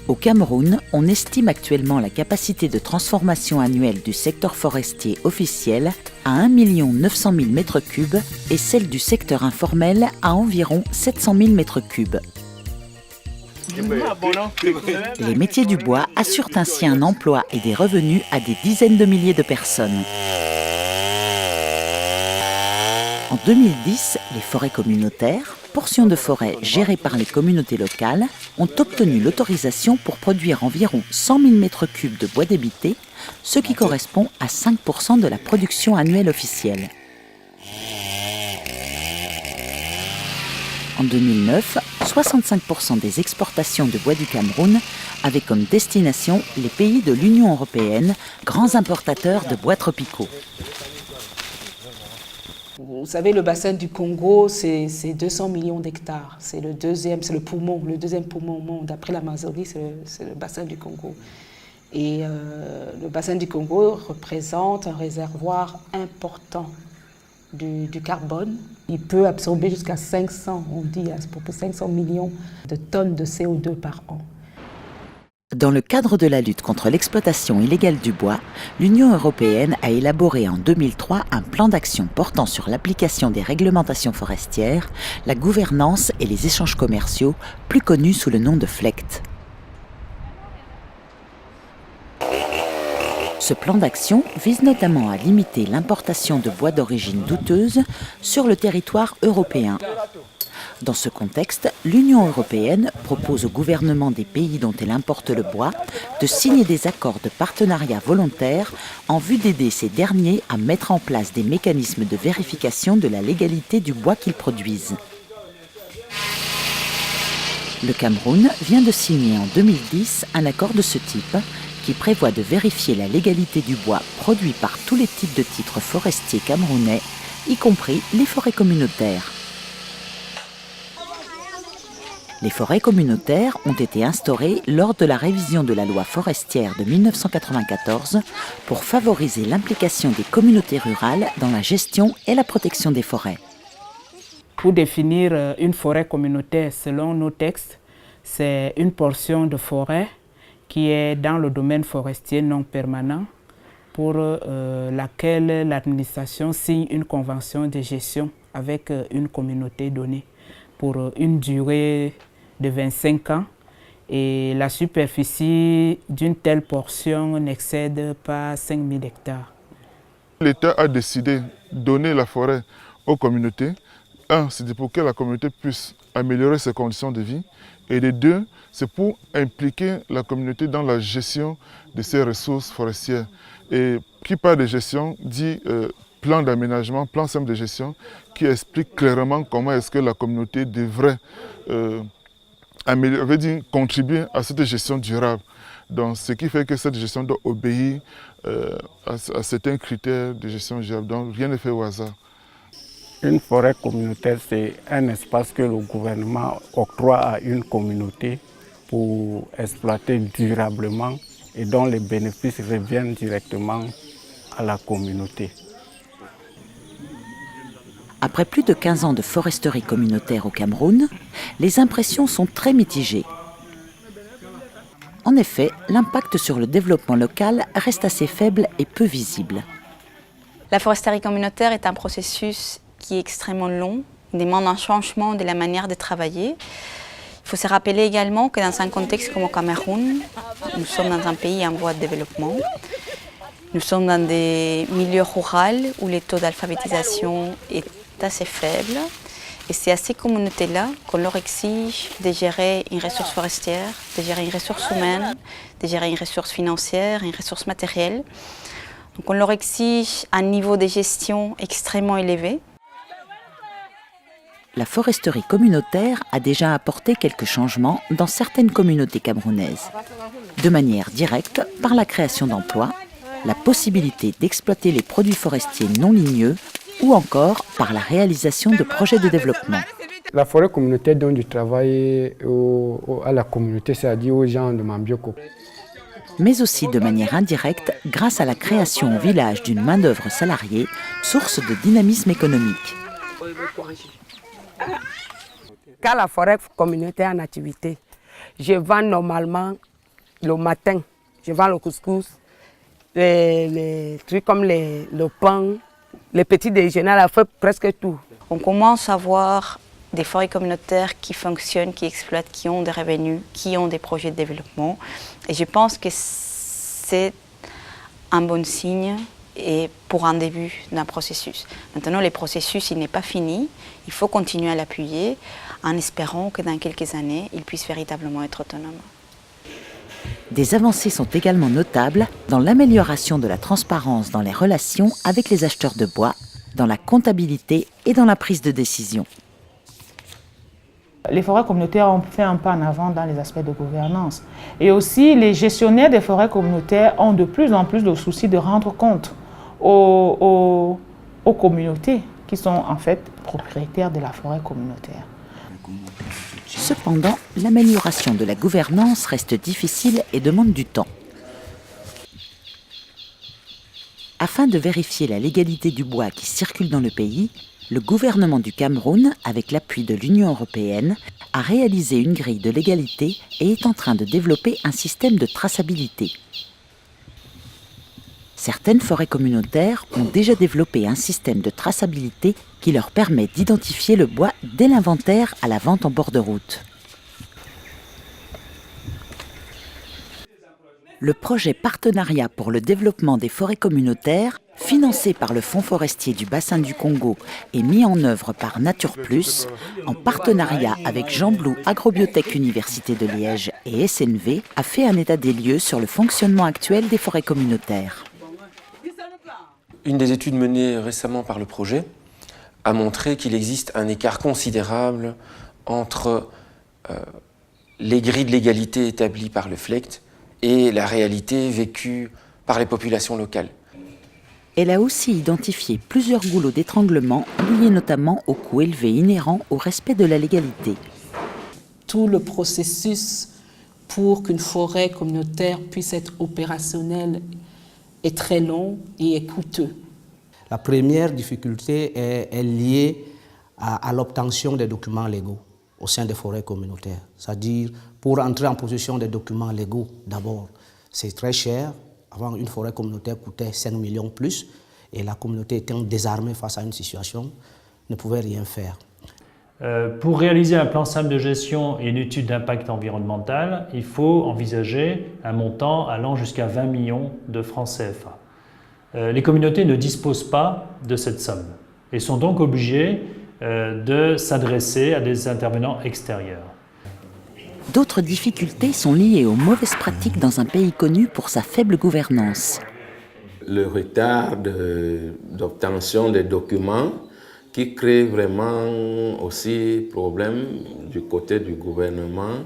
Au Cameroun, on estime actuellement la capacité de transformation annuelle du secteur forestier officiel à 1 900 000 m3 et celle du secteur informel à environ 700 000 m3. Les métiers du bois assurent ainsi un emploi et des revenus à des dizaines de milliers de personnes. En 2010, les forêts communautaires, portions de forêt gérées par les communautés locales, ont obtenu l'autorisation pour produire environ 100 000 m3 de bois débité, ce qui correspond à 5% de la production annuelle officielle. En 2009, 65% des exportations de bois du Cameroun avaient comme destination les pays de l'Union européenne, grands importateurs de bois tropicaux. Vous savez, le bassin du Congo, c'est 200 millions d'hectares. C'est le deuxième poumon au monde. Après l'Amazonie, c'est le bassin du Congo. Et le bassin du Congo représente un réservoir important du carbone. Il peut absorber jusqu'à 500 millions de tonnes de CO2 par an. Dans le cadre de la lutte contre l'exploitation illégale du bois, l'Union européenne a élaboré en 2003 un plan d'action portant sur l'application des réglementations forestières, la gouvernance et les échanges commerciaux, plus connus sous le nom de FLEGT. Ce plan d'action vise notamment à limiter l'importation de bois d'origine douteuse sur le territoire européen. Dans ce contexte, l'Union européenne propose au gouvernement des pays dont elle importe le bois de signer des accords de partenariat volontaires en vue d'aider ces derniers à mettre en place des mécanismes de vérification de la légalité du bois qu'ils produisent. Le Cameroun vient de signer en 2010 un accord de ce type qui prévoit de vérifier la légalité du bois produit par tous les types de titres forestiers camerounais, y compris les forêts communautaires. Les forêts communautaires ont été instaurées lors de la révision de la loi forestière de 1994 pour favoriser l'implication des communautés rurales dans la gestion et la protection des forêts. Pour définir une forêt communautaire selon nos textes, c'est une portion de forêt qui est dans le domaine forestier non permanent pour laquelle l'administration signe une convention de gestion avec une communauté donnée pour une durée de 25 ans et la superficie d'une telle portion n'excède pas 5 000 hectares. L'État a décidé de donner la forêt aux communautés. Un, c'est pour que la communauté puisse améliorer ses conditions de vie. Et de deux, c'est pour impliquer la communauté dans la gestion de ses ressources forestières. Et qui parle de gestion dit plan d'aménagement, plan simple de gestion, qui explique clairement comment est-ce que la communauté devrait contribuer à cette gestion durable. Donc, ce qui fait que cette gestion doit obéir à certains critères de gestion durable. Donc, rien n'est fait au hasard. Une forêt communautaire, c'est un espace que le gouvernement octroie à une communauté pour exploiter durablement et dont les bénéfices reviennent directement à la communauté. Après plus de 15 ans de foresterie communautaire au Cameroun, les impressions sont très mitigées. En effet, l'impact sur le développement local reste assez faible et peu visible. La foresterie communautaire est un processus qui est extrêmement long, demande un changement de la manière de travailler. Il faut se rappeler également que dans un contexte comme au Cameroun, nous sommes dans un pays en voie de développement. Nous sommes dans des milieux ruraux où le taux d'alphabétisation est assez faible. Et c'est à ces communautés-là qu'on leur exige de gérer une ressource forestière, de gérer une ressource humaine, de gérer une ressource financière, une ressource matérielle. Donc on leur exige un niveau de gestion extrêmement élevé. La foresterie communautaire a déjà apporté quelques changements dans certaines communautés camerounaises. De manière directe, par la création d'emplois, la possibilité d'exploiter les produits forestiers non ligneux ou encore par la réalisation de projets de développement. La forêt communautaire donne du travail à la communauté, c'est-à-dire aux gens de Mambioko. Mais aussi de manière indirecte grâce à la création au village d'une main-d'œuvre salariée, source de dynamisme économique. Quand la forêt communautaire est en activité, je vends normalement le matin, je vends le couscous, les trucs comme le pain, les petits déjeuners, elle a fait presque tout. On commence à voir des forêts communautaires qui fonctionnent, qui exploitent, qui ont des revenus, qui ont des projets de développement. Et je pense que c'est un bon signe et pour un début d'un processus. Maintenant, le processus, il n'est pas fini. Il faut continuer à l'appuyer en espérant que dans quelques années, il puisse véritablement être autonome. Des avancées sont également notables dans l'amélioration de la transparence dans les relations avec les acheteurs de bois, dans la comptabilité et dans la prise de décision. Les forêts communautaires ont fait un pas en avant dans les aspects de gouvernance. Et aussi, les gestionnaires des forêts communautaires ont de plus en plus le souci de rendre compte aux communautés qui sont en fait propriétaires de la forêt communautaire. Cependant, l'amélioration de la gouvernance reste difficile et demande du temps. Afin de vérifier la légalité du bois qui circule dans le pays, le gouvernement du Cameroun, avec l'appui de l'Union européenne, a réalisé une grille de légalité et est en train de développer un système de traçabilité. Certaines forêts communautaires ont déjà développé un système de traçabilité qui leur permet d'identifier le bois dès l'inventaire à la vente en bord de route. Le projet Partenariat pour le développement des forêts communautaires, financé par le Fonds forestier du bassin du Congo et mis en œuvre par Nature Plus, en partenariat avec Jean Blou Agrobiotech Université de Liège et SNV, a fait un état des lieux sur le fonctionnement actuel des forêts communautaires. Une des études menées récemment par le projet a montré qu'il existe un écart considérable entre les grilles de légalité établies par le FLEGT et la réalité vécue par les populations locales. Elle a aussi identifié plusieurs goulots d'étranglement liés notamment au coût élevé inhérent au respect de la légalité. Tout le processus pour qu'une forêt communautaire puisse être opérationnelle est très long et est coûteux. La première difficulté est liée à l'obtention des documents légaux au sein des forêts communautaires. C'est-à-dire, pour entrer en possession des documents légaux, d'abord, c'est très cher. Avant, une forêt communautaire coûtait 5 millions plus, et la communauté étant désarmée face à une situation, ne pouvait rien faire. Pour réaliser un plan simple de gestion et une étude d'impact environnemental, il faut envisager un montant allant jusqu'à 20 millions de francs CFA. Les communautés ne disposent pas de cette somme et sont donc obligées de s'adresser à des intervenants extérieurs. D'autres difficultés sont liées aux mauvaises pratiques dans un pays connu pour sa faible gouvernance. Le retard d'obtention des documents qui crée vraiment aussi problème du côté du gouvernement,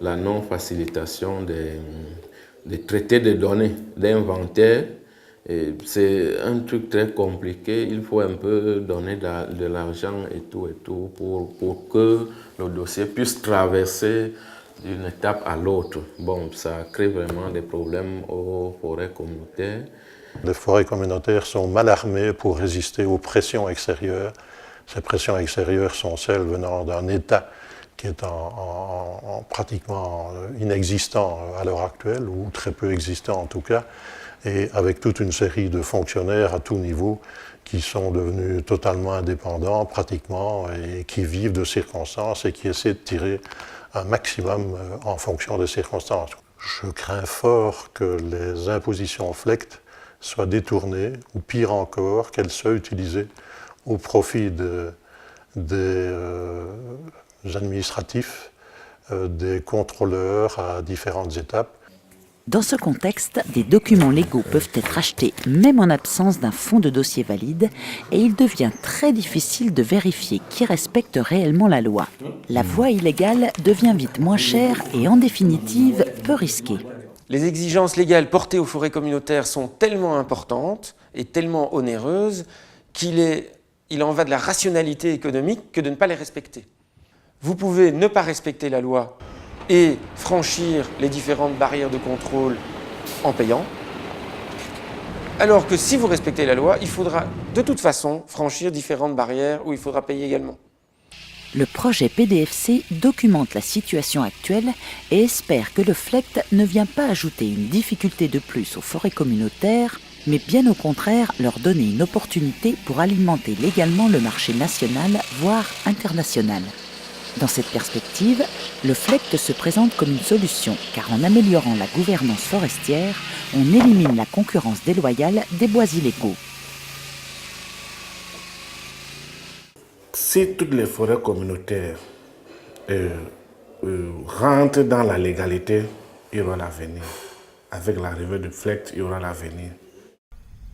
la non-facilitation des traités de données, d'inventaire. C'est un truc très compliqué, il faut un peu donner de l'argent et tout pour que le dossier puisse traverser d'une étape à l'autre. Bon, ça crée vraiment des problèmes aux forêts communautaires. Les forêts communautaires sont mal armées pour résister aux pressions extérieures. Ces pressions extérieures sont celles venant d'un État qui est pratiquement inexistant à l'heure actuelle, ou très peu existant en tout cas, et avec toute une série de fonctionnaires à tout niveau qui sont devenus totalement indépendants pratiquement et qui vivent de circonstances et qui essaient de tirer un maximum en fonction des circonstances. Je crains fort que les impositions FLEGT soient détournées, ou pire encore, qu'elles soient utilisées au profit des administratifs, des contrôleurs à différentes étapes. Dans ce contexte, des documents légaux peuvent être achetés même en absence d'un fonds de dossier valide et il devient très difficile de vérifier qui respecte réellement la loi. La voie illégale devient vite moins chère et en définitive peu risquée. Les exigences légales portées aux forêts communautaires sont tellement importantes et tellement onéreuses qu'il en va de la rationalité économique que de ne pas les respecter. Vous pouvez ne pas respecter la loi et franchir les différentes barrières de contrôle en payant, alors que si vous respectez la loi, il faudra de toute façon franchir différentes barrières où il faudra payer également. Le projet PDFC documente la situation actuelle et espère que le FLEGT ne vient pas ajouter une difficulté de plus aux forêts communautaires, mais bien au contraire leur donner une opportunité pour alimenter légalement le marché national, voire international. Dans cette perspective, le FLEGT se présente comme une solution, car en améliorant la gouvernance forestière, on élimine la concurrence déloyale des bois illégaux. Si toutes les forêts communautaires rentrent dans la légalité, il y aura l'avenir. Avec l'arrivée du FLEGT, il y aura l'avenir.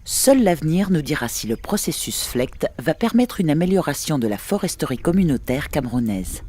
Seul l'avenir nous dira si le processus FLEGT va permettre une amélioration de la foresterie communautaire camerounaise.